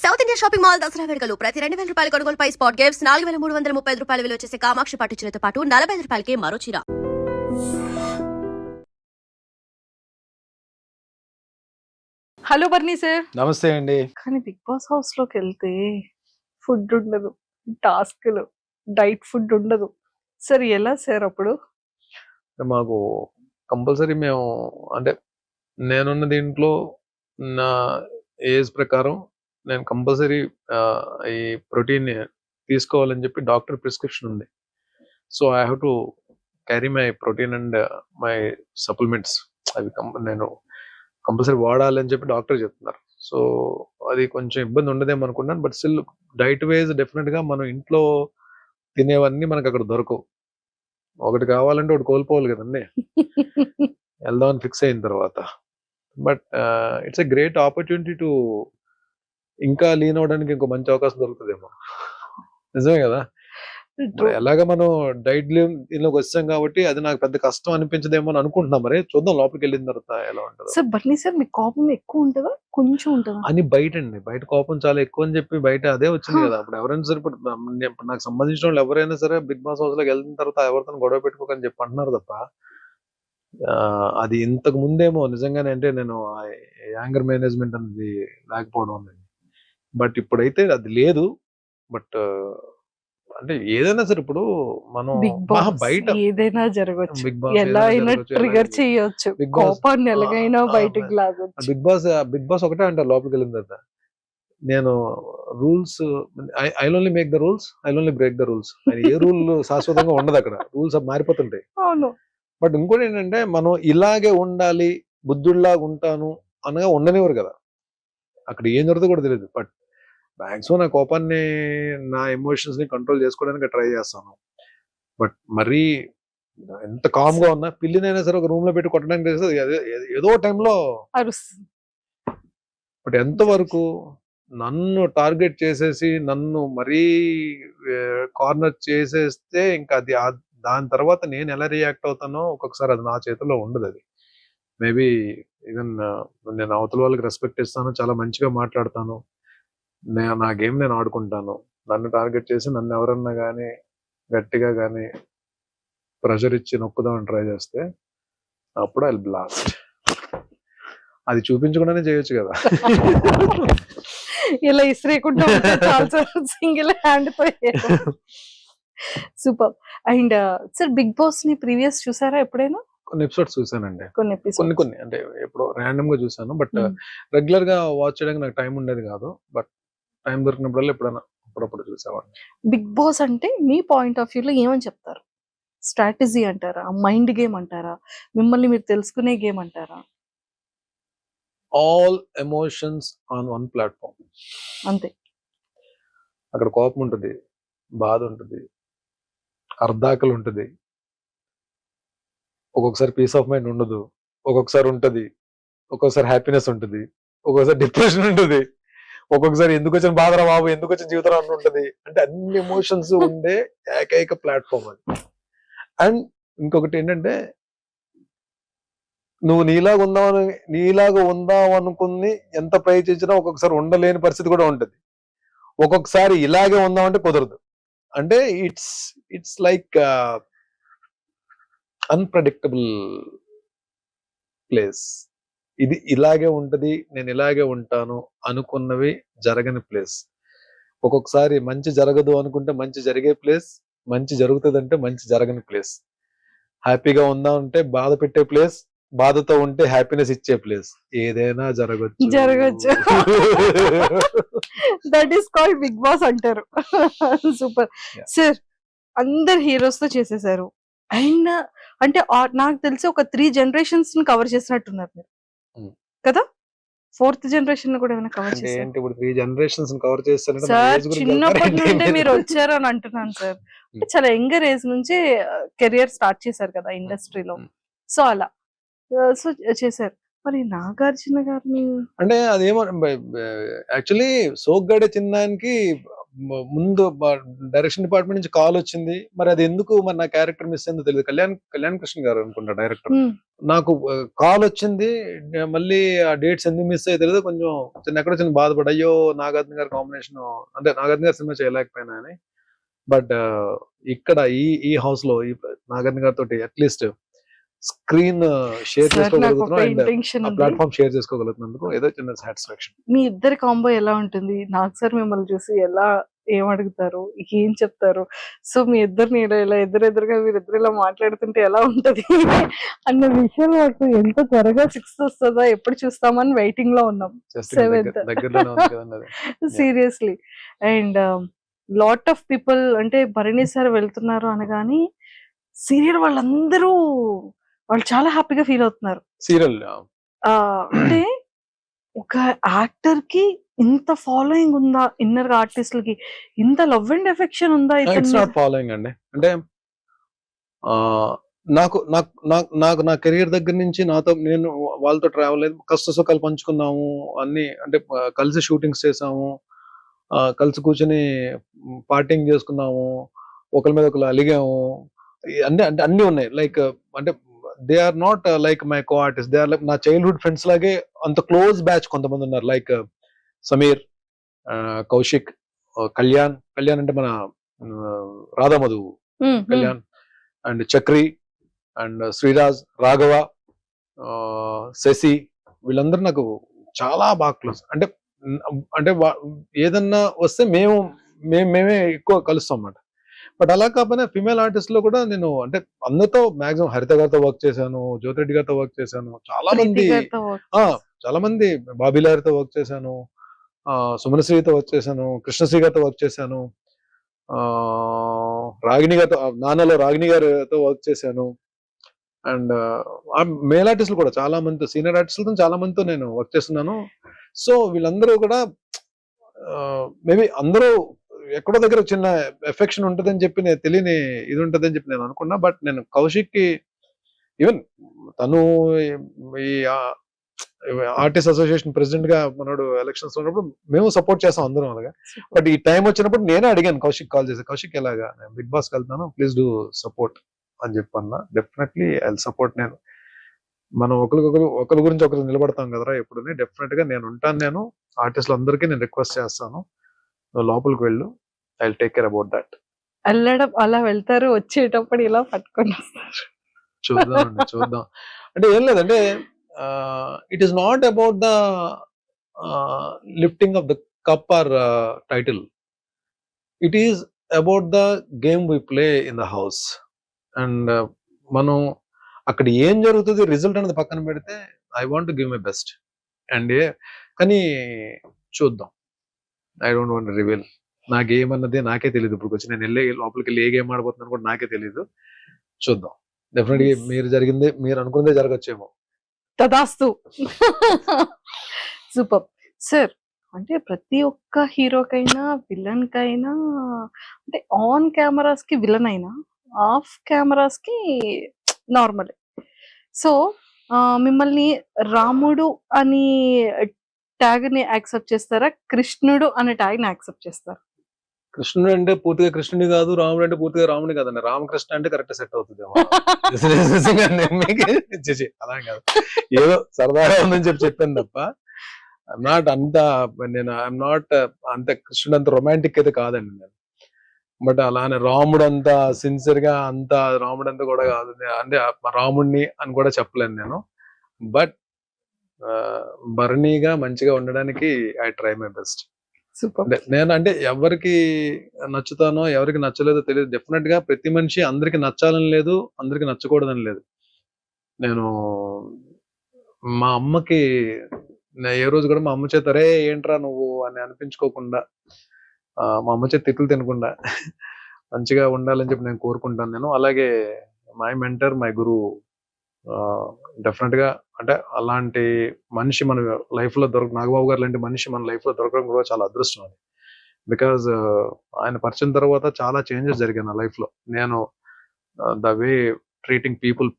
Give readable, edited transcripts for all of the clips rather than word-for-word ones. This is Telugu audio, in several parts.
South India shopping mall Dasara వేడుకలు ప్రతి 2,000 రూపాయల కొనుగోలుపై స్పాట్ గిఫ్ట్స్ 4,335 రూపాయల విలువ చేసే కామాక్షి పట్టు చీరతో పాటు 45 రూపాయలకి మరో చీర. Hello Bharani sir. నమస్తే అండి. కానీ బిగ్ బాస్ హౌస్ లోకి వెళ్తే ఫుడ్ ఉండదు, టాస్క్లు, డైట్ ఫుడ్ ఉండదు సార్. ఎలా సార్ అప్పుడు? మాకు కంపల్సరీ మేము అంటే నేనున్న దీంట్లో నా ఏజ్ ప్రకారం నేను కంపల్సరీ ఈ ప్రోటీన్ తీసుకోవాలని చెప్పి డాక్టర్ ప్రిస్క్రిప్షన్ ఉంది. So I have to carry my protein and my supplements. అవి నేను కంపల్సరీ వాడాలని చెప్పి డాక్టర్ చెప్తున్నారు. సో అది కొంచెం ఇబ్బంది ఉండదేమో అనుకున్నాను. బట్ స్టిల్ డైట్ వైజ్ డెఫినెట్గా మనం ఇంట్లో తినేవన్నీ మనకు అక్కడ దొరకవు. ఒకటి కావాలంటే ఒకటి కోల్పోవాలి కదండి వెళ్దామని ఫిక్స్ అయిన తర్వాత. But it's a great opportunity to ఇంకా లీన్ అవడానికి ఇంకో మంచి అవకాశం దొరుకుతుందేమో. నిజమే కదా. ఎలాగ మనం డైట్ దీనిలోకి వచ్చాం కాబట్టి అది నాకు పెద్ద కష్టం అనిపించదేమో అని అనుకుంటున్నాం. మరి చూద్దాం లోపలికి వెళ్ళిన తర్వాత ఎలా ఉంటుంది. సార్ బర్నీ సార్, మీ కోపం ఎక్కువ ఉంటుందా కొంచెం ఉంటుందా? అని బయట అండి, బయట కోపం చాలా ఎక్కువ అని చెప్పి బయట అదే వచ్చింది కదా. అప్పుడు ఎవరైనా సరే, ఇప్పుడు నాకు సంబంధించిన వాళ్ళు ఎవరైనా సరే బిగ్ బాస్ హౌస్ లోకి వెళ్ళిన తర్వాత ఎవరితో గొడవ పెట్టుకోకని చెప్పి అంటున్నారు తప్ప అది ఇంతకు ముందేమో నిజంగానే అంటే నేను యాంగర్ మేనేజ్మెంట్ అనేది లేకపోవడం అనేది. బట్ ఇప్పుడైతే అది లేదు. బట్ అంటే ఏదైనా సరే ఇప్పుడు మనం బిగ్ బాస్ బయట ఏదైనా జరగచ్చు, బిగ్ బాస్ ఎలా అయినా ట్రిగర్ చేయొచ్చు, బిగ్ బాస్ కోపాన్ని ఎలాగైనా బయటికి లాగొచ్చు. బిగ్ బాస్ ఒకటే అంటారు లోపలికి వెళ్ళిన తర్వాత. నేను rules I only make the rules, I only break the rules. A rule శాశ్వతంగా ఉండదు అక్కడ, రూల్స్ మారిపోతుంటాయి. అవును. బట్ ఇంకోటి ఏంటంటే మనం ఇలాగే ఉండాలి, బుద్ధుడిలాగా ఉంటాను అనగా ఉండనివ్వరు కదా. అక్కడ ఏం జరుగుతుందో కూడా తెలియదు. బట్ మ్యాక్సిమం నా కోపాన్ని, నా ఎమోషన్స్ ని కంట్రోల్ చేసుకోవడానికి ట్రై చేస్తాను. బట్ మరీ ఎంత కామ్ గా ఉన్నా పిల్లినైనా సరే ఒక రూమ్ లో పెట్టి కొట్టడానికి చేస్తే ఏదో టైంలో అరుస్తుంది. బట్ ఎంతవరకు నన్ను టార్గెట్ చేసేసి నన్ను మరీ కార్నర్ చేసేస్తే ఇంకా అది దాని తర్వాత నేను ఎలా రియాక్ట్ అవుతానో ఒక్కొక్కసారి అది నా చేతిలో ఉండదు. అది మేబీ ఈవెన్ నేను అవతల వాళ్ళకి రెస్పెక్ట్ ఇస్తాను, చాలా మంచిగా మాట్లాడతాను, నా గేమ్ నేను ఆడుకుంటాను. నన్ను టార్గెట్ చేసి నన్ను ఎవరన్నా కానీ గట్టిగా కానీ ప్రెషర్ ఇచ్చి నొక్కుదామని ట్రై చేస్తే అప్పుడు ఐ బ్లాస్ట్. అది చూపించకుండానే చేయొచ్చు కదా. ఇలా ఇసిరేకుండా సింగిల్ హ్యాండ్ తో. Super. And sir, Bigg Boss ని ప్రీవియస్ చూసారా ఎప్పుడైనా? కొన్ని ఎపిసోడ్స్ చూసానండి. కొన్ని అంటే ఎప్పుడో ర్యాండమ్ గా చూసాను. బట్ రెగ్యులర్ గా వాచ్ చేయడానికి నాకు టైం ఉండేది కాదు. బట్ టైం దొరికినప్పుడల్లా ఎప్పుడైనా అప్పుడప్పుడు చూసేవాడిని. బిగ్ బాస్ అంటే మీ పాయింట్ ఆఫ్ వ్యూ లో ఏమని చెప్తారు? స్ట్రాటజీ అంటారా, మైండ్ గేమ్ అంటారా, మిమ్మల్ని మీరు తెలుసుకునే గేమ్ అంటారా? All emotions on one platform. అంతే. అక్కడ కోపం ఉంటుంది, బాధ ఉంటుంది, అర్ధాకలు ఉంటుంది, ఒక్కొక్కసారి పీస్ ఆఫ్ మైండ్ ఉండదు, ఒక్కొక్కసారి ఉంటుంది, ఒక్కొక్కసారి హ్యాపీనెస్ ఉంటుంది, ఒక్కొక్కసారి డిప్రెషన్ ఉంటుంది, ఒక్కొక్కసారి ఎందుకు వచ్చిన బాధరా బాబు, ఎందుకు వచ్చిన జీవితం అని ఉంటుంది. అంటే అన్ని ఎమోషన్స్ ఉండే ఏకైక ప్లాట్ఫామ్ అది. అండ్ ఇంకొకటి ఏంటంటే నువ్వు నీలాగా ఉందాం అనుకుని ఎంత ప్రయత్నించినా ఒక్కొక్కసారి ఉండలేని పరిస్థితి కూడా ఉంటుంది. ఒక్కొక్కసారి ఇలాగే ఉందామంటే కుదరదు. అంటే ఇట్స్ లైక్ అన్ప్రెడిక్టబుల్ ప్లేస్. ఇది ఇలాగే ఉంటది, నేను ఇలాగే ఉంటాను అనుకున్నవి జరగని ప్లేస్. ఒక్కొక్కసారి మంచి జరగదు అనుకుంటే మంచి జరిగే ప్లేస్, మంచి జరుగుతుంది మంచి జరగని ప్లేస్. హ్యాపీగా ఉందా అంటే బాధ పెట్టే ప్లేస్, బాధతో ఉంటే హ్యాపీనెస్ ఇచ్చే ప్లేస్. ఏదైనా జరగచ్చు. That is called Bigg Boss అంటారు. Super sir. అందరు హీరోస్ తో చేసేసారు. అండ్ అంటే నాకు తెలిసి ఒక 3 generations ని కవర్ చేసినట్టున్నారు మీరు కదా. 4th generation కూడా ఏమైనా కవర్ చేశారు? ఏంటి ఇప్పుడు 3 generations కవర్ చేస్తారంటే సార్, చిన్నప్పటి నుండి మీరు వచ్చారు అని అంటున్నాను సార్. చాలా యంగర్ ఏజ్ నుంచి కెరియర్ స్టార్ట్ చేశారు కదా ఇండస్ట్రీలో. సో అలా సో చేశారు. మరి నాగార్జున గారిని అంటే అదేమో యాక్చువల్లీ సోగ్గాడే చిన్నానికి ముందు డైరెక్షన్ డిపార్ట్మెంట్ నుంచి కాల్ వచ్చింది, మరి అది ఎందుకు మరి నా క్యారెక్టర్ మిస్ అయిందో తెలియదు. కళ్యాణ్ కృష్ణ గారు అనుకుంటా డైరెక్టర్. నాకు కాల్ వచ్చింది, మళ్ళీ ఆ డేట్స్ ఎందుకు మిస్ అయ్యో తెలియదు. కొంచెం ఎక్కడో చిన్న బాధపడి, అయ్యో నాగార్జున గారి కాంబినేషన్, అంటే నాగార్జున గారి సినిమా చేయలేకపోయినా అని. బట్ ఇక్కడ ఈ హౌస్ లో ఈ నాగార్జున గారితో అట్లీస్ట్ స్క్రీన్ షేర్ సార్ నాకు ఒక చేసుకోగలుగుతున్నాం అండ్ ఇంటెన్షన్ ఉంది. ప్లాట్ఫామ్ షేర్ చేసుకోగలుగుతున్నందుకు ఏదో చిన్న సాటిస్ఫాక్షన్. మీ ఇద్దరి కాంబో ఎలా ఉంటుంది? నాకు సార్ మిమ్మల్ని చూసి ఎలా ఏం అడుగుతారు, ఏం చెప్తారు? సో మీ ఇద్దరిని ఇలా ఎదురెదురుగా మీరిద్దరు ఇలా మాట్లాడుతుంటే ఎలా ఉంటది అన్న విషయం నాకు ఎంత త్వరగా 6th వస్తుందా, ఎప్పుడు చూస్తామని వెయిటింగ్ లో ఉన్నాం. జస్ట్ 7th దగ్గరలోనే ఉంది కదండి అది. Seriously. And lot of people అంటే భరణి సార్ వెళ్తున్నారు అనగాని సీరియల్ వాళ్ళందరూ వాళ్ళు చాలా హ్యాపీగా ఫీల్ అవుతున్నారు. సీరియల్ అంటే ఒక యాక్టర్ కి ఇంత ఫాలోయింగ్ ఉందా, ఇన్నర్ ఆర్టిస్టులకి ఇంత లవ్ అండ్ ఎఫెక్షన్ ఉందా ఇట్స్ ఇతని నాట్ ఫాలోయింగ్ అండి. అంటే నాకు నాకు నాకు నాకు నా కెరియర్ దగ్గర నుంచి నాతో నేను వాళ్ళతో ట్రావెల్ అయ్యి కష్ట సుఖాలు పంచుకున్నాము అన్ని. అంటే కలిసి షూటింగ్స్ చేసాము, కలిసి కూర్చొని పార్టింగ్ చేసుకున్నాము, ఒకరి మీద ఒకరు అలిగాము, అంటే అంటే అన్ని ఉన్నాయి. లైక్ అంటే they are not like my co artist, they are like నా చైల్డ్హుడ్ ఫ్రెండ్స్ లాగే అంత క్లోజ్ బ్యాచ్ కొంతమంది ఉన్నారు. లైక్ సమీర్, కౌశిక్, కళ్యాణ్ అంటే మన రాధామధు కళ్యాణ్, అండ్ చక్రి, అండ్ శ్రీరాజ్, రాఘవ, శశి, వీళ్ళందరూ నాకు చాలా బాగా క్లోజ్. అంటే అంటే ఏదన్నా వస్తే మేమే ఎక్కువ కలుస్తాం అన్నమాట. బట్ అలా కాకపోయినా ఫిమేల్ ఆర్టిస్ట్ లో కూడా నేను అంటే అందరితో మాక్సిమం హరిత గారితో వర్క్ చేశాను, జ్యోతిరెడ్డి గారితో వర్క్ చేశాను, చాలా మంది బాబీలారితో వర్క్ చేశాను, సుమనశ్రీతో వర్క్ చేశాను, కృష్ణశ్రీ గారితో వర్క్ చేశాను, రాగిణి గారితో, నాన్నలో రాగిణి గారితో వర్క్ చేశాను. అండ్ మేల్ ఆర్టిస్టులు కూడా చాలా మందితో, సీనియర్ ఆర్టిస్టులతో చాలా మందితో నేను వర్క్ చేస్తున్నాను. సో వీళ్ళందరూ కూడా మేబీ అందరూ ఎక్కడో దగ్గర చిన్న ఎఫెక్షన్ ఉంటుందని చెప్పి నేను తెలియని ఇది ఉంటుందని చెప్పి నేను అనుకున్నా. బట్ నేను కౌశిక్ కి ఈవెన్ తను ఈ ఆర్టిస్ట్ అసోసియేషన్ ప్రెసిడెంట్ గా మనోడు ఎలక్షన్స్ ఉన్నప్పుడు మేము సపోర్ట్ చేస్తాం అందరం అలాగా. బట్ ఈ టైం వచ్చినప్పుడు నేనే అడిగాను కౌశిక్, కాల్ చేసి, కౌశిక్ ఎలాగా నేను బిగ్ బాస్ వెళ్తాను, ప్లీజ్ డూ సపోర్ట్ అని చెప్పన్నా. Definitely I support. నేను మనం ఒకరి గురించి ఒకరు నిలబడతాం కదరా ఎప్పుడు, డెఫినెట్ గా నేను ఉంటాను. నేను ఆర్టిస్టులు అందరికీ నేను రిక్వెస్ట్ చేస్తాను, లోపలికి వెళ్ళు, I will take care about that. వెళ్ళడం అలా వెళ్తారు, వచ్చేటప్పుడు ఇలా పట్టుకొని వస్తారు. చూద్దాం. అంటే ఏం లేదంటే it is not about the lifting of the cup or title, it is about the game we play in the house. And మనం అక్కడ ఏం జరుగుతుంది రిజల్ట్ అనేది పక్కన పెడితే I want to give my best. And కానీ చూద్దాం, ఐ డోంట్ వాంట్ రివీల్. నా గేమ్ అన్నది నాకే తెలియదు. ఇప్పుడు వచ్చి నేను లోపలికి వెళ్ళి ఏ గేమ్ ఆడబోతున్నాను కూడా నాకే తెలియదు. చూద్దాం. డెఫినెట్ గా మీరు అనుకున్నదే జరగచ్చేమో. తదాస్తు. Super sir. అంటే ప్రతి ఒక్క హీరోకైనా విలన్ కైనా అంటే ఆన్ కెమెరాస్ కి విలన్ అయినా ఆఫ్ కెమెరాస్ కి నార్మల్. సో మిమ్మల్ని రాముడు అని ట్యాగ్ ని యాక్సెప్ట్ చేస్తారా, కృష్ణుడు అనే ట్యాగ్ ని యాక్సెప్ట్ చేస్తారా? కృష్ణుడు అంటే పూర్తిగా కృష్ణుడి కాదు, రాముడు అంటే పూర్తిగా రాముడి కాదండి. రామకృష్ణ అంటే కరెక్ట్ సెట్ అవుతుంది. అలా కాదు, ఏదో సరదాగా ఉందని చెప్పాను తప్ప నాట్ అంత, నేను ఐఎమ్ నాట్ అంత కృష్ణుడు అంత రొమాంటిక్ అయితే కాదండి నేను. బట్ అలానే రాముడు అంతా సిన్సియర్ గా అంత రాముడు అంతా కూడా కాదు, అంటే రాముడిని అని కూడా చెప్పలేను నేను. బట్ భరణిగా మంచిగా ఉండడానికి ఐ ట్రై మై బెస్ట్. నేను అంటే ఎవరికి నచ్చుతానో ఎవరికి నచ్చలేదో తెలియదు. డెఫినెట్ గా ప్రతి మనిషి అందరికి నచ్చాలని లేదు, అందరికి నచ్చకూడదని లేదు. నేను మా అమ్మకి ఏ రోజు కూడా మా అమ్మ చేత రే ఏంట్రా నువ్వు అని అనిపించుకోకుండా, మా అమ్మ చేత తిట్లు తినకుండా మంచిగా ఉండాలని చెప్పి నేను కోరుకుంటాను. నేను అలాగే మై మెంటర్, మై గురువు డెఫినెట్ గా అంటే అలాంటి మనిషి మన లైఫ్ లో నాగబాబు గారు లాంటి మనిషి మన లైఫ్ లో దొరకడం కూడా చాలా అదృష్టం అది. బికాజ్ ఆయన పరిచయం తర్వాత చాలా చేంజెస్ జరిగాయి నా లైఫ్ లో. నేను ద వే ట్రీటింగ్ పీపుల్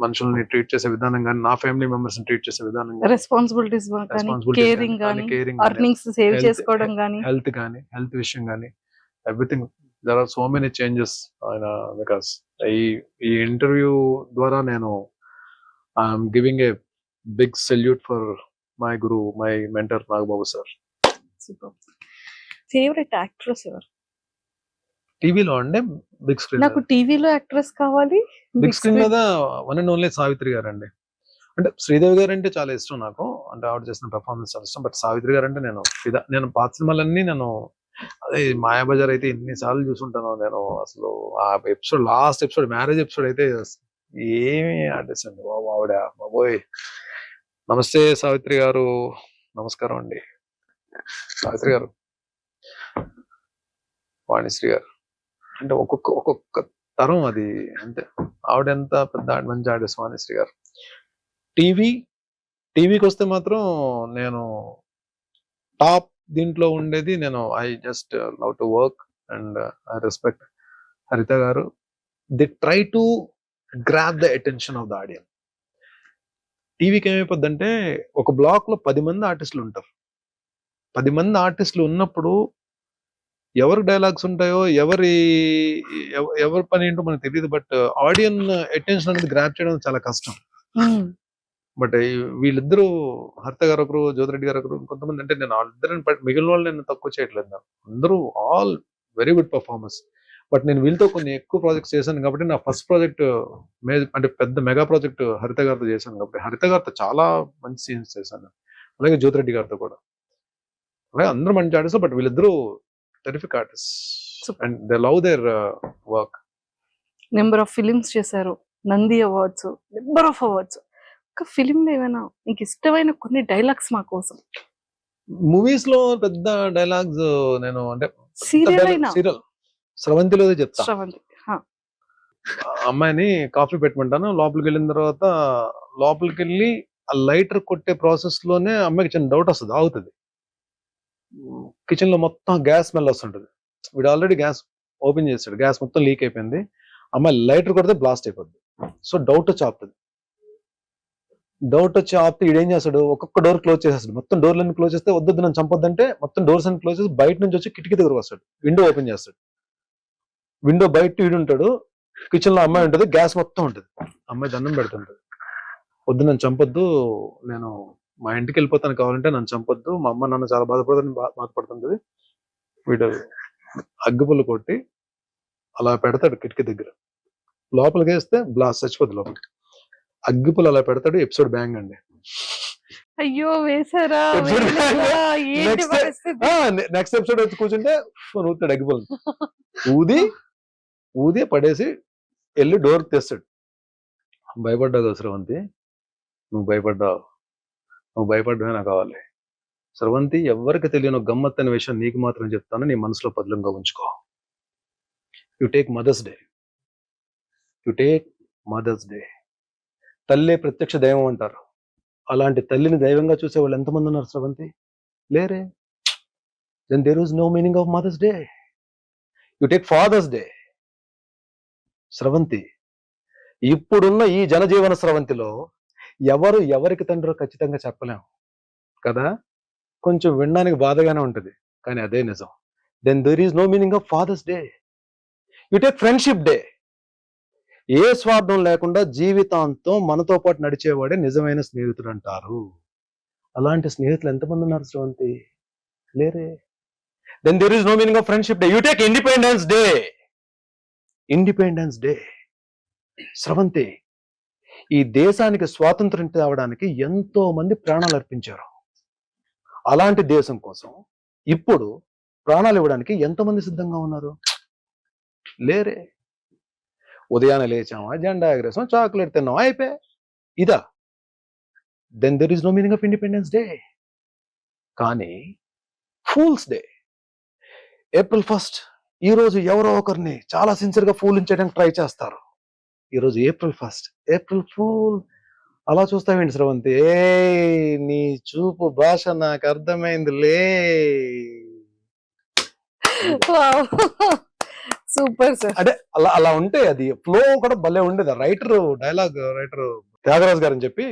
మనుషుల్ని ట్రీట్ చేసే విధానం కానీ, నా ఫ్యామిలీ మెంబర్స్ ట్రీట్ చేసే విధానం కానీ, రెస్పాన్సిబిలిటీస్ కానీ రెస్పాన్సిబిలిటీస్ కేరింగ్ కానీ కేరింగ్ అర్నింగ్స్ సేవ్ health- చేసుకోవడం కానీ హెల్త్ విషయం కానీ, everything. There are so many changes ఆయన బికాస్ ఈ ఇంటర్వ్యూ ద్వారా నేను I'm giving a big salute for my guru, my mentor Nagababu sir. Super. Favourite actress ఎవరు? టీవీలో అంటే బిగ్ స్క్రీన్, నాకు టీవీలో యాక్ట్రెస్ కావాలి. బిగ్ స్క్రీన్ మీద one and only Savitri garu అండి. అంటే శ్రీదేవి గారు అంటే చాలా ఇష్టం నాకు, అంటే ఆవిడ చేసిన పెర్ఫార్మెన్స్ చాలా ఇష్టం. బట్ సావిత్రి గారు అంటే నేను పాత సినిమాలన్నీ నేను అదే మాయాబజార్ అయితే ఎన్నిసార్లు చూసుంటాను నేను. అసలు ఆ episode, last episode, marriage episode అయితే ఏమి ఆర్టిస్ట్ అండి బాబు ఆవిడ, బాబోయ్. నమస్తే సావిత్రి గారు, నమస్కారం అండి సావిత్రి గారు. వాణిశ్రీ గారు అంటే ఒక్కొక్క తరం అది, అంతే. ఆవిడ ఎంత పెద్ద మంచి ఆర్టిస్ట్ వాణిశ్రీ గారు. టీవీకి వస్తే మాత్రం నేను టాప్ దీంట్లో ఉండేది నేను. I just love to work and I respect హరిత గారు. The try to grab the attention of the audience. టీవీకి ఏమైపోద్దంటే ఒక బ్లాక్ లో 10 మంది ఆర్టిస్టులు ఉంటారు. 10 మంది ఆర్టిస్టులు ఉన్నప్పుడు ఎవరు డైలాగ్స్ ఉంటాయో, ఎవరి పని ఏంటో మనకు తెలియదు. బట్ ఆడియన్ అటెన్షన్ అనేది గ్రాప్ చేయడం చాలా కష్టం. బట్ వీళ్ళిద్దరూ, హరిత గారు ఒకరు, జ్యోతిరెడ్డి గారు ఒకరు, కొంతమంది, అంటే నేను వాళ్ళిద్దరిని మిగిలిన వాళ్ళు నేను తక్కువ చేయట్లేదు. నాకు అందరూ all very good performance. But నేను వీళ్ళతో కొన్ని ఎక్కువ ప్రాజెక్ట్స్ చేశాను కాబట్టి నా ఫస్ట్ ప్రాజెక్ట్ అంటే పెద్ద మెగా ప్రాజెక్ట్ హరిత గారితో చేశాను కాబట్టి హరిత గారితో చాలా మంచి సీన్స్ చేశాను. అలాగే జ్యోతిరెడ్డి గారితో కూడా, అలాగే అందరూ మంచి ఆర్టిస్ట్. బట్ వీళ్ళిద్దరూ terrific artist and they love their work. Number of films చేశారు, Nandi awards, number of awards. ఒక ఫిలిం లో ఏమైనా మీకు ఇష్టమైన కొన్ని డైలాగ్స్ మా కోసం? మూవీస్ లో పెద్ద డైలాగ్స్ నేను అంటే సీరియల్ అయినా? సీరియల్ స్రవంతిలో చెప్తా. శ్రవంతి. అమ్మాయిని కాఫీ పెట్టమంటాను, లోపలికి వెళ్ళిన తర్వాత లోపలికి వెళ్ళి ఆ లైటర్ కొట్టే ప్రాసెస్ లోనే అమ్మాయికి చిన్న డౌట్ వస్తుంది, ఆగుతుంది. కిచెన్ లో మొత్తం గ్యాస్ స్మెల్ వస్తుంటది. వీడు ఆల్రెడీ గ్యాస్ ఓపెన్ చేస్తాడు, గ్యాస్ మొత్తం లీక్ అయిపోయింది. అమ్మాయి లైటర్ కొడితే బ్లాస్ట్ అయిపోద్ది. సో డౌట్ వచ్చి ఆపుతుంది. డౌట్ వచ్చి ఆపితే ఈడేం చేస్తాడు, ఒక్కొక్క డోర్ క్లోజ్ చేసేస్తాడు. మొత్తం డోర్లన్నీ క్లోజ్ చేస్తే వద్దు నన్ను చంపొద్దంటే మొత్తం డోర్స్ అన్ని క్లోజ్ చేసి బయట నుంచి వచ్చి కిటికీ దగ్గర వస్తాడు, విండో ఓపెన్ చేస్తాడు. విండో బయట ఈడు ఉంటాడు, కిచెన్ లో అమ్మాయి ఉంటుంది, గ్యాస్ మొత్తం ఉంటుంది. అమ్మాయి దండం పెడుతుంటది, వద్దు నన్ను చంపొద్దు, నేను మా ఇంటికి వెళ్ళిపోతాను, కావాలంటే నన్ను చంపొద్దు, మా అమ్మ నాన్న చాలా బాధపడుతుంటది. వీడు అగ్గిపుల్లు కొట్టి అలా పెడతాడు కిటికీ దగ్గర, లోపలికి వేస్తే బ్లాస్ట్ చచ్చిపోద్ది లోపలికి. అగ్గిపుల్లు అలా పెడతాడు. ఎపిసోడ్ బ్యాంగ్ అండి. అయ్యో వేసారా? నెక్స్ట్ ఎపిసోడ్ వచ్చి కూర్చుంటే ఊతాడు అగ్గిపుల్లు, ఊది పడేసి వెళ్ళి డోర్ తెస్తాడు. భయపడ్డావు కదా స్రవంతి, నువ్వు భయపడ్డావే నాకు కావాలి. స్రవంతి, ఎవరికి తెలియని గమ్మత్ అనే విషయం నీకు మాత్రం చెప్తాను, నీ మనసులో పదిలంగా ఉంచుకో. You take mother's day. తల్లే ప్రత్యక్ష దైవం అంటారు. అలాంటి తల్లిని దైవంగా చూసే వాళ్ళు ఎంతమంది ఉన్నారు స్రవంతి? లేరే. Then there is no meaning of Mother's Day. You take Father's Day. Sravanthi, ఇప్పుడున్న ఈ జనజీవన స్రవంతిలో ఎవరికి తండ్రో ఖచ్చితంగా చెప్పలేం కదా. కొంచెం వినడానికి బాధగానే ఉంటుంది, కానీ అదే నిజం. Then there is no meaning of Father's Day. You take Friendship Day. ఏ స్వార్థం లేకుండా జీవితాంతం మనతో పాటు నడిచేవాడే నిజమైన స్నేహితుడు అంటారు. అలాంటి స్నేహితులు ఎంతమంది ఉన్నారు స్రవంతి? లేరే. Then there is no meaning of Friendship Day. You take Independence Day. Sravanthi, ఈ దేశానికి స్వాతంత్రం తేవడానికి ఎంతో మంది ప్రాణాలు అర్పించారు. అలాంటి దేశం కోసం ఇప్పుడు ప్రాణాలు ఇవ్వడానికి ఎంతమంది సిద్ధంగా ఉన్నారు? లేరే. ఉదయాన్నే లేచామా, జెండా ఎగరేసాం, చాక్లెట్ తిన్నామా, అయిపోయి ఇదా. Then there is no meaning of independence day. కానీ ఫూల్స్ డే, ఏప్రిల్ 1 ఈ రోజు ఎవరో ఒకరిని చాలా సిన్సియర్ గా ఫూల్ చేయడానికి ట్రై చేస్తారు. ఈ రోజు ఏప్రిల్ 1, ఏప్రిల్ ఫూల్. అలా చూస్తావేంటి స్రవంతి? నీ చూపు భాష నాకు అర్థమైందిలే. Super sir. అంటే అలా ఉంటే అది ఫ్లో కూడా భలే ఉండేది. డైలాగ్ రైటర్ త్యాగరాజ్ గారు అని చెప్పి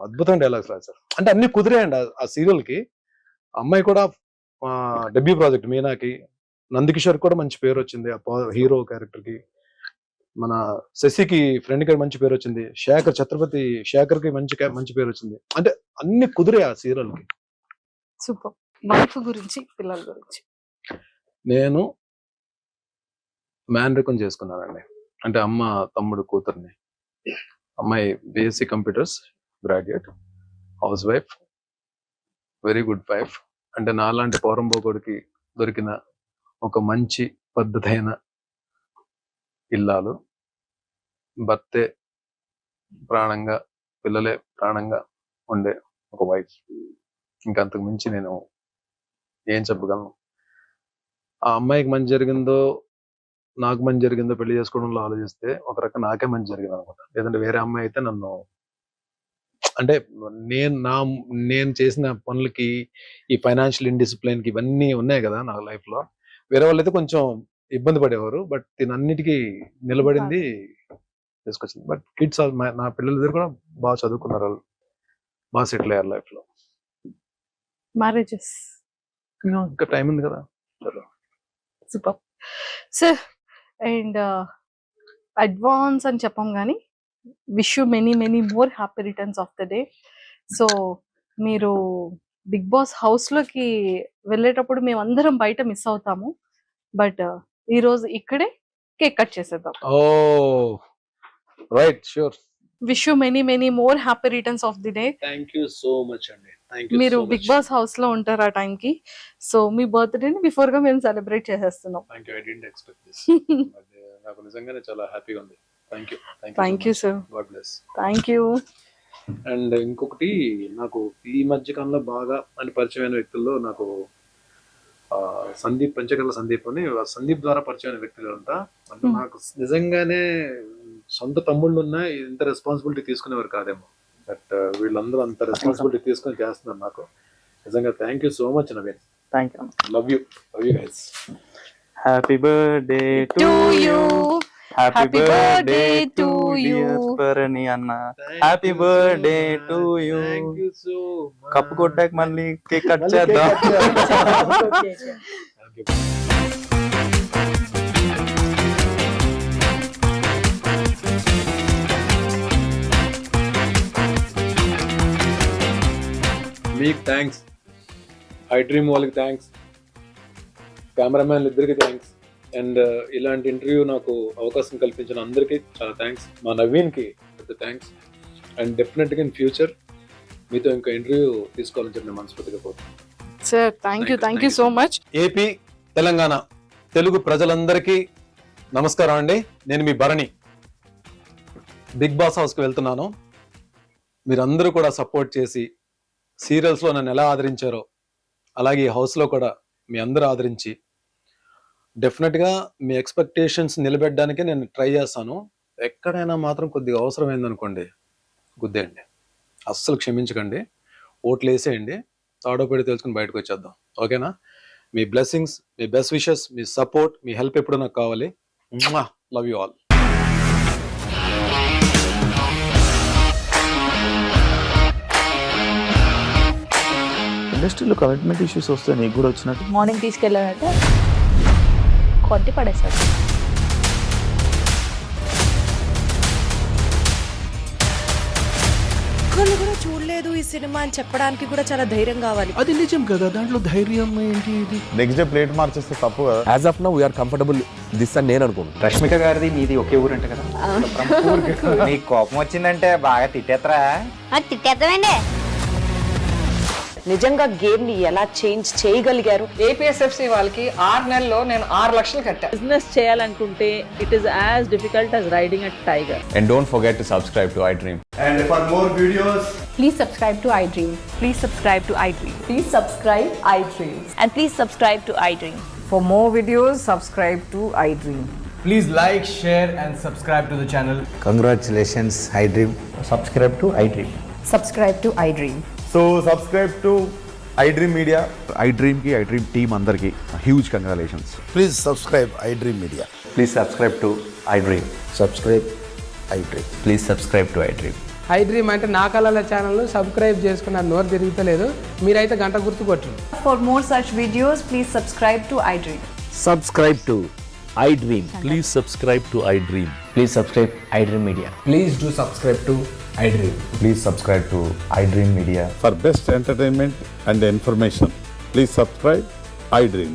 అద్భుతమైన డైలాగ్స్ రాశారు. అంటే అన్ని కుదిరాయండి ఆ సీరియల్ కి. అమ్మాయి కూడా డెబ్యూ ప్రాజెక్ట్ మీనాకి, నందకిషోర్ కూడా మంచి పేరు వచ్చింది ఆ హీరో క్యారెక్టర్ కి. మన శశికి ఫ్రెండ్ కి మంచి పేరు వచ్చింది. ఛత్రపతి శేఖర్ కి మంచి పేరు వచ్చింది. అంటే అన్ని కుదిరే ఆ సీరియల్ కి. సూపర్. వైఫ్ గురించి, పిల్లల గురించి. నేను మ్యాన్రికం చేసుకున్నానండి. అంటే అమ్మ తమ్ముడు కూతుర్ని. అమ్మాయి BSc computers graduate, house wife, very good wife. అంటే నాలాంటి పోరంబోకుడికి దొరికిన ఒక మంచి పద్ధతైన ఇల్లాలు, భర్తే ప్రాణంగా, పిల్లలే ప్రాణంగా ఉండే ఒక వైఫ్. ఇంకా అంతకు మించి నేను ఏం చెప్పగలను. ఆ అమ్మాయికి మంచి జరిగిందో నాకు మంచి జరిగిందో పెళ్లి చేసుకోవడంలో ఆలోచిస్తే ఒక రకం నాకే మంచి జరిగింది అనమాట. లేదంటే వేరే అమ్మాయి అయితే నన్ను, అంటే నేను చేసిన పనులకి, ఈ ఫైనాన్షియల్ ఇండిసిప్లిన్ కి ఇవన్నీ ఉన్నాయి కదా నా లైఫ్ లో, వేరే వాళ్ళైతే కొంచెం ఇబ్బంది పడేవారు. బట్ దీనన్నిటికీ నిలబడింది, తీసుకొచ్చింది. బట్ కిడ్స్ నా పిల్లలిద్దరు కూడా బాగా చదువుకున్నారు, వాళ్ళు బాగా సెటిల్ అయ్యారు లైఫ్ లో. మ్యారేజెస్ ఇంకా టైం ఉంది కదా. Super sir. అండ్ అడ్వాన్స్ అని చెప్పం కానీ wish you many many more happy returns of the day. So మీరు బిగ్ బాస్ హౌస్ లోకి వెళ్ళేటప్పుడు మేము అందరం బయట మిస్ అవుతాము, బట్ ఈ రోజు ఇక్కడే కేక్ కట్ చేసేద్దాం. Oh right, sure. Wish you many many more happy returns of the day. Thank you so much అండి. మీరు బిగ్ బాస్ హౌస్ లో ఉంటారు ఆ టైం కి. సో మీ బర్త్డేని బిఫోర్ గా మేము సెలబ్రేట్ చేసేస్తున్నాం. I didn't expect this. నాకు నిజంగానే చాలా హ్యాపీగా ఉంది. Thank you sir. God bless. Thank you. And ఇంకొకటి, నాకు ఈ మధ్య కాలంలో బాగా అని పరిచయమైన వ్యక్తుల్లో నాకు సందీప్, పంచకర్ల సందీప్ అని, సందీప్ ద్వారా పరిచయమైన వ్యక్తులు అంట. అంటే నాకు నిజంగానే సొంత తమ్ముళ్ళు ఉన్నా ఇంత రెస్పాన్సిబిలిటీ తీసుకునేవారు కాదేమో. బట్ వీళ్ళందరూ అంత రెస్పాన్సిబిలిటీ తీసుకొని చేస్తున్నారు నాకు. నిజంగా thank you so much Naveen. Thank you. Love you guys. Happy birthday to you. Happy birthday to you Bharani అన్న. Happy birthday to you. Cup కొట్టాక మళ్ళీ కేక్ కట్ చేద్దాం. మీకు థ్యాంక్స్, ఐ డ్రీమ్ వాళ్ళకి థ్యాంక్స్, కెమెరామ్యాన్ ఇద్దరికి థ్యాంక్స్, అండ్ ఇలాంటి ఇంటర్వ్యూ నాకు అవకాశం కల్పించిన అందరికీ చాలా థ్యాంక్స్. మా నవీన్కి పెద్ద థ్యాంక్స్. అండ్ డెఫినెట్గా ఇన్ ఫ్యూచర్ మీతో ఇంకా ఇంటర్వ్యూ తీసుకోవాలని చెప్పి నేను మనస్ఫూర్తిగా కోరుతున్నాను. Sir thank you so much. AP, Telangana Telugu ప్రజలందరికీ నమస్కారం అండి. నేను మీ భరణి. బిగ్ బాస్ హౌస్కి వెళ్తున్నాను. మీరందరూ కూడా సపోర్ట్ చేసి సీరియల్స్లో నన్ను ఎలా ఆదరించారో అలాగే ఈ హౌస్లో కూడా మీ అందరూ ఆదరించి డెఫినెట్గా మీ ఎక్స్పెక్టేషన్స్ నిలబెట్టడానికే నేను ట్రై చేస్తాను. ఎక్కడైనా మాత్రం కొద్దిగా అవసరమైందనుకోండి గుద్దేయండి, అస్సలు క్షమించకండి, ఓట్లు వేసేయండి, తాడోపేడి తెలుసుకుని బయటకు వచ్చేద్దాం. ఓకేనా? మీ బ్లెస్సింగ్స్, మీ బెస్ట్ విషెస్, మీ సపోర్ట్, మీ హెల్ప్ ఎప్పుడు నాకు కావాలి. Love you all. ఇండస్ట్రీలో కమిట్మెంట్ ఇష్యూస్ వస్తే నీకు కూడా వచ్చినట్టు. మార్నింగ్ తీసుకెళ్ళాడంటే కొట్టి పడేస్తాడు. ఒక్కళ్ళు కూడా చూడలేదు ఈ సినిమా అని చెప్పడానికి కూడా చాలా ధైర్యం కావాలి. అది నిజం కదా, దాంట్లో ధైర్యం ఏంటి? ఇది నెక్స్ట్ డే ప్లేట్ మార్చేస్తే తప్పు కదా. As of now we are comfortable this అని నేను అనుకుంటున్నాను. రష్మిక గారిది మీది ఒకే ఊరు అంట కదా. నీకు కోపం వచ్చిందంటే బాగా తిట్టేత్తరా? తిట్టేద్దామండి. నిజంగా గేమ్ ని ఎలా చేంజ్ చేయగలిగారు? ఏపీఎస్ఎఫ్సి వాళ్ళకి 6 నెలల్లో నేను 6 లక్షలు కట్టా. బిజినెస్ చేయాలనుకుంటే it is as difficult as riding a tiger. And don't forget to subscribe to iDream. And for more videos, Please subscribe to iDream. Please subscribe to iDream. Please subscribe iDream. And please subscribe to iDream. For more videos, subscribe to iDream. Please like, share and subscribe to the channel. Congratulations, iDream. subscribe to iDream. Subscribe to iDream. So subscribe to iDream Media. iDream team అందరికి huge congratulations. Please subscribe iDream Media. Please subscribe to iDream. Subscribe I dream. Please subscribe to iDream. I dream అంటే నా కళల ఛానల్ సబ్స్క్రైబ్ చేసుకున్న నోరు తిరుగుతలేదు, మీరైతే గంట గుర్తు కొట్టండి. For more such videos, please subscribe to iDream. Subscribe to I dream. Please subscribe to I dream. Please subscribe iDream Media. Please do subscribe to I dream. Please subscribe to iDream Media. For best entertainment and information, please subscribe iDream.